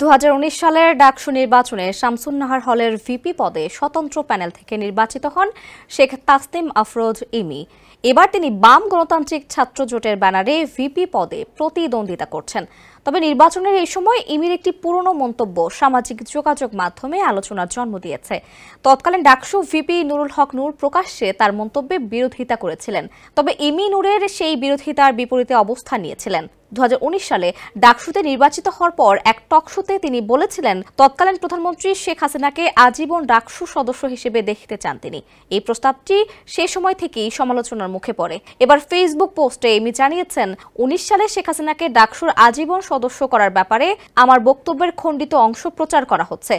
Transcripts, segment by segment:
2019 সালের ডাকসু নির্বাচনে শামসুন নাহার হলের ভিপি পদে স্বতন্ত্র প্যানেল থেকে নির্বাচিত হন শেখ তাসনিম আফরোজ ইমি। এবার তিনি বাম গণতান্ত্রিক ছাত্র জোটের ব্যানারে ভিপি পদে প্রতিদ্বন্দ্বিতা করছেন। তবে নির্বাচনের এই সময় ইমির একটি পুরনো মন্তব্য সামাজিক যোগাযোগ মাধ্যমে আলোচনার জন্ম দিয়েছে। তৎকালীন ডাকসু ভিপি নুরুল হক নূর প্রকাশ্যে তার মন্তব্যে বিরোধিতা করেছিলেন, তবে ইমি নূরের সেই বিরোধিতার বিপরীতে অবস্থান নিয়েছিলেন। 2019 সালে ডাকসুতে নির্বাচিত হওয়ার পর এক টকশোতে তিনি বলেছিলেন তৎকালীন প্রধানমন্ত্রী শেখ হাসিনাকে আজীবন ডাকসু সদস্য হিসেবে দেখতে চান তিনি। এই প্রস্তাবটি সে সময় থেকেই সমালোচনার মুখে পড়ে। এবার ফেসবুক পোস্টে ইমি জানিয়েছেন, 19 সালে শেখ হাসিনাকে ডাকসুর আজীবন সদস্য করার ব্যাপারে আমার বক্তব্যের খণ্ডিত অংশ প্রচার করা হচ্ছে।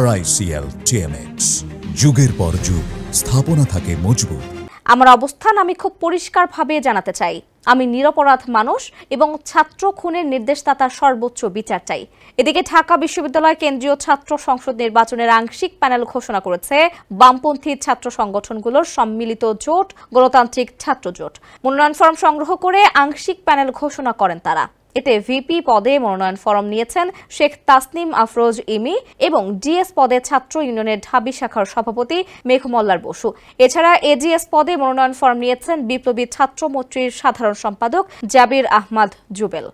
RICL TMX, যুগের পর যুগ স্থাপনা থাকে মজবুত। আমার অবস্থান আমি খুব পরিষ্কারভাবে জানাতে চাই। আমি নিরপরাধ মানুষ এবং ছাত্র খুনের নির্দেশদাতার সর্বোচ্চ বিচার চাই। এদিকে ঢাকা বিশ্ববিদ্যালয় কেন্দ্রীয় ছাত্র সংসদ নির্বাচনের আংশিক প্যানেল ঘোষণা করেছে বামপন্থী ছাত্র সংগঠনগুলোর সম্মিলিত জোট গণতান্ত্রিক ছাত্র জোট। মনোনয়ন ফরম সংগ্রহ করে আংশিক প্যানেল ঘোষণা করেন তারা। এতে ভিপি পদে মনোনয়ন ফরম নিয়েছেন শেখ তাসনিম আফরোজ ইমি এবং ডিএস পদে ছাত্র ইউনিয়নের ঢাবি শাখার সভাপতি মেঘমল্লার বসু। এছাড়া এজিএস পদে মনোনয়ন ফরম নিয়েছেন বিপ্লবী ছাত্র মৈত্রীর সাধারণ সম্পাদক জাবির আহমদ জুবেল।